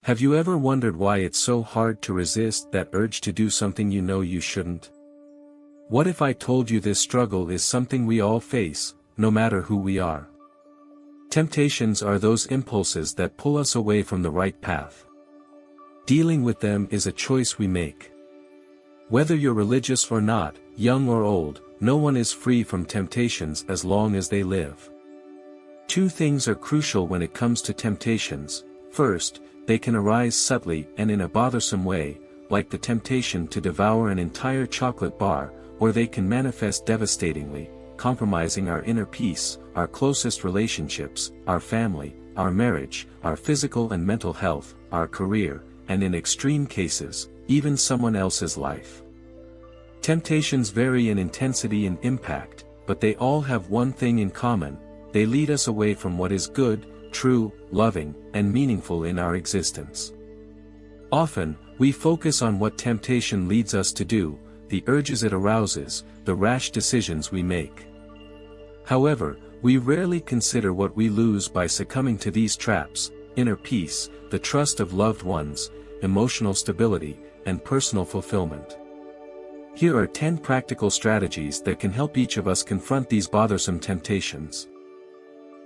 Have you ever wondered why it's so hard to resist that urge to do something you know you shouldn't? What if I told you this struggle is something we all face, no matter who we are? Temptations are those impulses that pull us away from the right path. Dealing with them is a choice we make. Whether you're religious or not, young or old, no one is free from temptations as long as they live. Two things are crucial when it comes to temptations. First, they can arise subtly and in a bothersome way, like the temptation to devour an entire chocolate bar, or they can manifest devastatingly, compromising our inner peace, our closest relationships, our family, our marriage, our physical and mental health, our career, and in extreme cases, even someone else's life. Temptations vary in intensity and impact, but they all have one thing in common: they lead us away from what is good, true, loving, and meaningful in our existence. Often, we focus on what temptation leads us to do, the urges it arouses, the rash decisions we make. However, we rarely consider what we lose by succumbing to these traps: inner peace, the trust of loved ones, emotional stability, and personal fulfillment. Here are 10 practical strategies that can help each of us confront these bothersome temptations.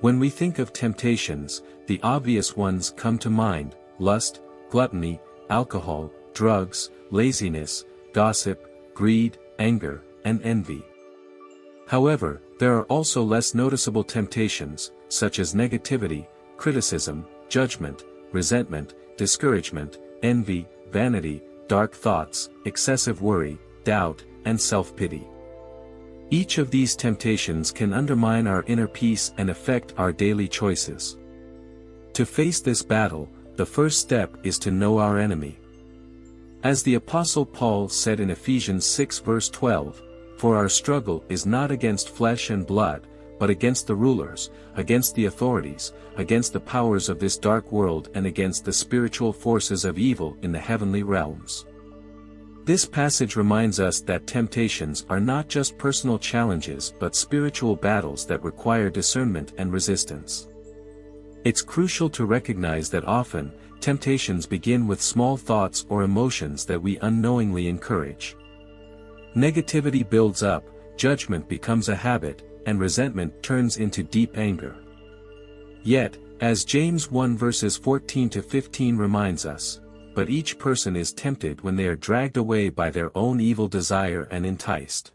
When we think of temptations, the obvious ones come to mind: lust, gluttony, alcohol, drugs, laziness, gossip, greed, anger, and envy. However, there are also less noticeable temptations, such as negativity, criticism, judgment, resentment, discouragement, envy, vanity, dark thoughts, excessive worry, doubt, and self-pity. Each of these temptations can undermine our inner peace and affect our daily choices. To face this battle, the first step is to know our enemy. As the Apostle Paul said in Ephesians 6 verse 12, "For our struggle is not against flesh and blood, but against the rulers, against the authorities, against the powers of this dark world, and against the spiritual forces of evil in the heavenly realms." This passage reminds us that temptations are not just personal challenges but spiritual battles that require discernment and resistance. It's crucial to recognize that often, temptations begin with small thoughts or emotions that we unknowingly encourage. Negativity builds up, judgment becomes a habit, and resentment turns into deep anger. Yet, as James 1 verses 14 to 15 reminds us, "But each person is tempted when they are dragged away by their own evil desire and enticed.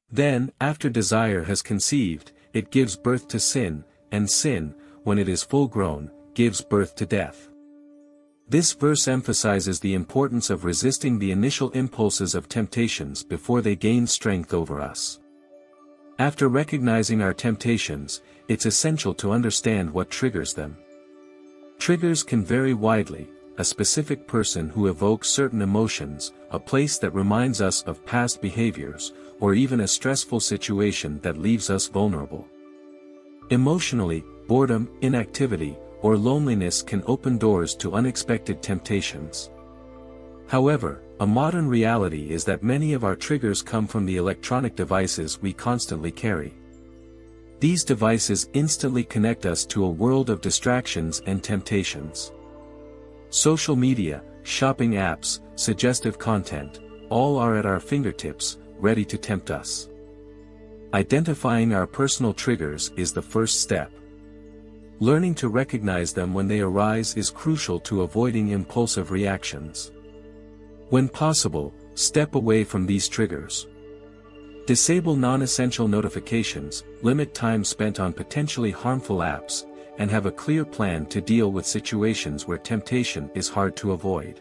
Then, after desire has conceived, it gives birth to sin, and sin, when it is full-grown, gives birth to death." This verse emphasizes the importance of resisting the initial impulses of temptations before they gain strength over us. After recognizing our temptations, it's essential to understand what triggers them. Triggers can vary widely: a specific person who evokes certain emotions, a place that reminds us of past behaviors, or even a stressful situation that leaves us vulnerable. Emotionally, boredom, inactivity, or loneliness can open doors to unexpected temptations. However, a modern reality is that many of our triggers come from the electronic devices we constantly carry. These devices instantly connect us to a world of distractions and temptations. Social media, shopping apps, suggestive content, all are at our fingertips, ready to tempt us. Identifying our personal triggers is the first step. Learning to recognize them when they arise is crucial to avoiding impulsive reactions. When possible, step away from these triggers. Disable non-essential notifications, limit time spent on potentially harmful apps, and have a clear plan to deal with situations where temptation is hard to avoid.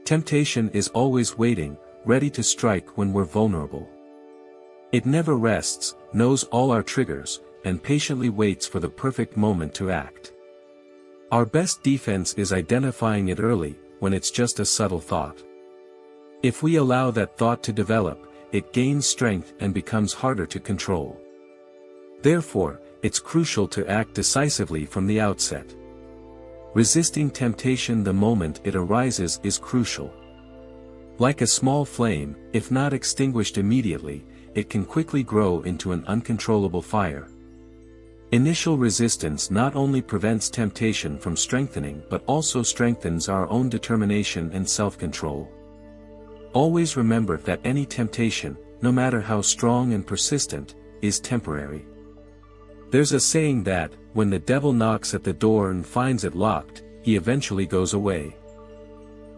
Temptation is always waiting, ready to strike when we're vulnerable. It never rests, knows all our triggers, and patiently waits for the perfect moment to act. Our best defense is identifying it early, when it's just a subtle thought. If we allow that thought to develop, it gains strength and becomes harder to control. Therefore, it's crucial to act decisively from the outset. Resisting temptation the moment it arises is crucial. Like a small flame, if not extinguished immediately, it can quickly grow into an uncontrollable fire. Initial resistance not only prevents temptation from strengthening but also strengthens our own determination and self-control. Always remember that any temptation, no matter how strong and persistent, is temporary. There's a saying that, when the devil knocks at the door and finds it locked, he eventually goes away.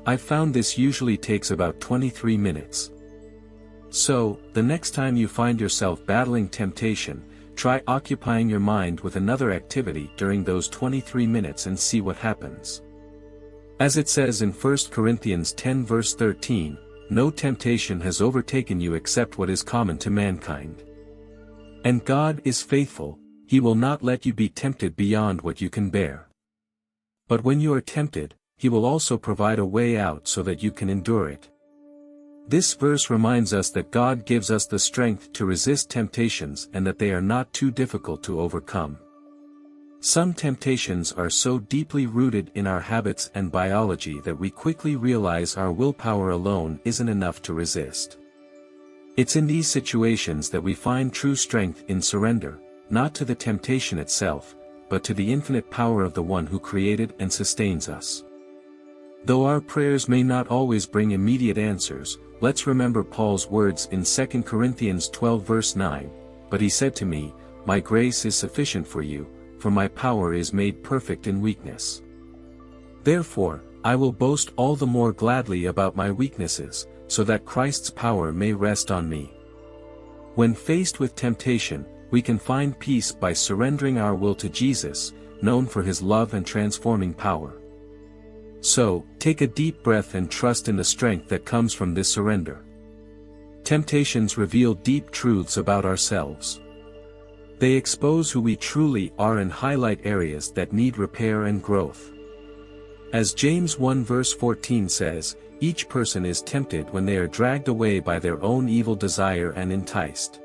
I've found this usually takes about 23 minutes. So, the next time you find yourself battling temptation, try occupying your mind with another activity during those 23 minutes and see what happens. As it says in 1 Corinthians 10 verse 13, "No temptation has overtaken you except what is common to mankind. And God is faithful, He will not let you be tempted beyond what you can bear. But when you are tempted, He will also provide a way out so that you can endure it." This verse reminds us that God gives us the strength to resist temptations and that they are not too difficult to overcome. Some temptations are so deeply rooted in our habits and biology that we quickly realize our willpower alone isn't enough to resist. It's in these situations that we find true strength in surrender, not to the temptation itself, but to the infinite power of the one who created and sustains us. Though our prayers may not always bring immediate answers, let's remember Paul's words in 2 Corinthians 12 verse 9, "But he said to me, My grace is sufficient for you, for my power is made perfect in weakness. Therefore, I will boast all the more gladly about my weaknesses, so that Christ's power may rest on me." When faced with temptation, we can find peace by surrendering our will to Jesus, known for His love and transforming power. So, take a deep breath and trust in the strength that comes from this surrender. Temptations reveal deep truths about ourselves. They expose who we truly are and highlight areas that need repair and growth. As James 1 verse 14 says, "Each person is tempted when they are dragged away by their own evil desire and enticed."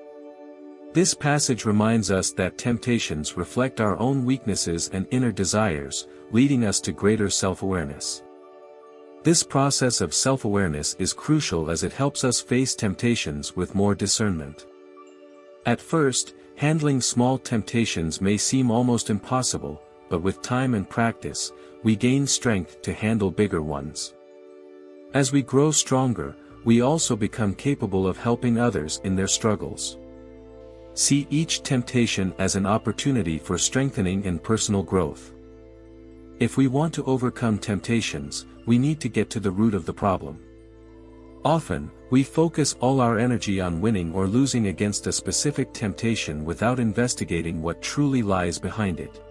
This passage reminds us that temptations reflect our own weaknesses and inner desires, leading us to greater self-awareness. This process of self-awareness is crucial as it helps us face temptations with more discernment. At first, handling small temptations may seem almost impossible, but with time and practice, we gain strength to handle bigger ones. As we grow stronger, we also become capable of helping others in their struggles. See each temptation as an opportunity for strengthening and personal growth. If we want to overcome temptations, we need to get to the root of the problem. Often, we focus all our energy on winning or losing against a specific temptation without investigating what truly lies behind it.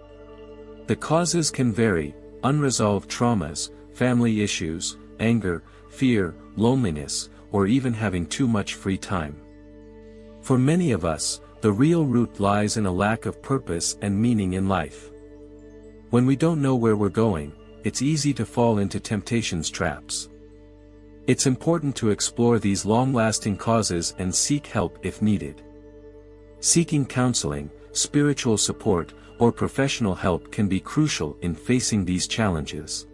The causes can vary: unresolved traumas, family issues, anger, fear, loneliness, or even having too much free time. For many of us, the real root lies in a lack of purpose and meaning in life. When we don't know where we're going, it's easy to fall into temptation's traps. It's important to explore these long-lasting causes and seek help if needed. Seeking counseling, spiritual support, or professional help can be crucial in facing these challenges.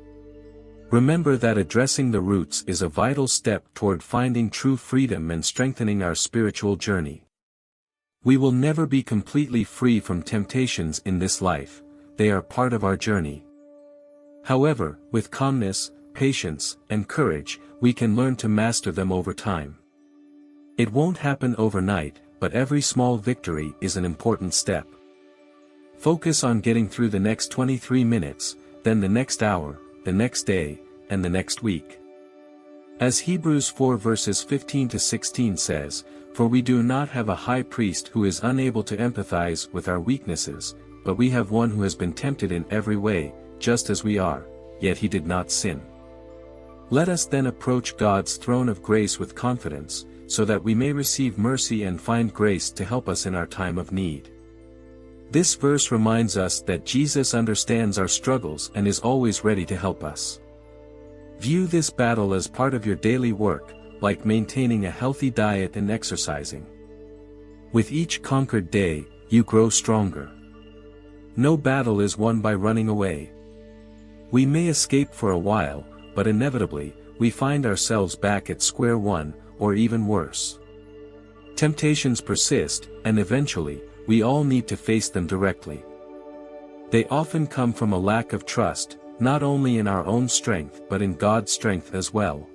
Remember that addressing the roots is a vital step toward finding true freedom and strengthening our spiritual journey. We will never be completely free from temptations in this life; they are part of our journey. However, with calmness, patience, and courage, we can learn to master them over time. It won't happen overnight, but every small victory is an important step. Focus on getting through the next 23 minutes, then the next hour, the next day, and the next week. As Hebrews 4 verses 15 to 16 says, "For we do not have a high priest who is unable to empathize with our weaknesses, but we have one who has been tempted in every way, just as we are, yet he did not sin." Let us then approach God's throne of grace with confidence, so that we may receive mercy and find grace to help us in our time of need. This verse reminds us that Jesus understands our struggles and is always ready to help us. View this battle as part of your daily work, like maintaining a healthy diet and exercising. With each conquered day, you grow stronger. No battle is won by running away. We may escape for a while, but inevitably, we find ourselves back at square one, or even worse. Temptations persist, and eventually, we all need to face them directly. They often come from a lack of trust, not only in our own strength but in God's strength as well.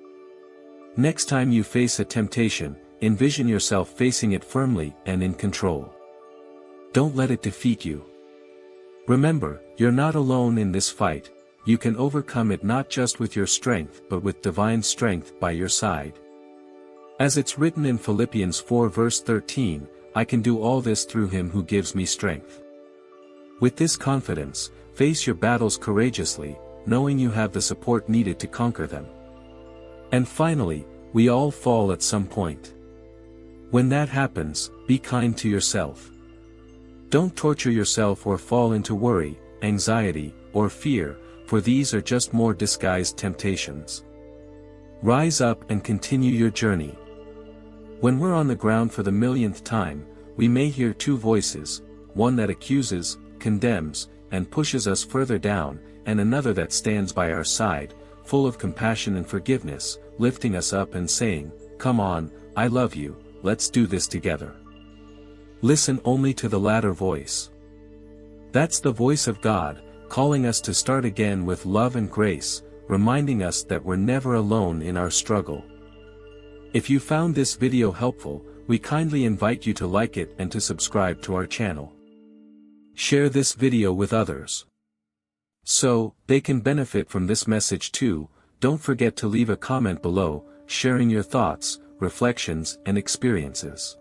Next time you face a temptation, envision yourself facing it firmly and in control. Don't let it defeat you. Remember, you're not alone in this fight. You can overcome it not just with your strength but with divine strength by your side. As it's written in Philippians 4 verse 13, I can do all this through him who gives me strength. With this confidence, face your battles courageously, knowing you have the support needed to conquer them. And finally, we all fall at some point. When that happens, be kind to yourself. Don't torture yourself or fall into worry, anxiety, or fear, for these are just more disguised temptations. Rise up and continue your journey. When we're on the ground for the millionth time, we may hear two voices, one that accuses, condemns, and pushes us further down, and another that stands by our side, full of compassion and forgiveness, lifting us up and saying, "Come on, I love you, let's do this together." Listen only to the latter voice. That's the voice of God, calling us to start again with love and grace, reminding us that we're never alone in our struggle. If you found this video helpful, we kindly invite you to like it and to subscribe to our channel. Share this video with others, so they can benefit from this message too. Don't forget to leave a comment below, sharing your thoughts, reflections, and experiences.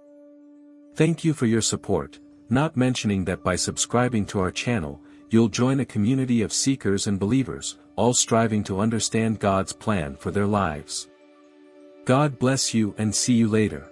Thank you for your support, not mentioning that by subscribing to our channel, you'll join a community of seekers and believers, all striving to understand God's plan for their lives. God bless you and see you later.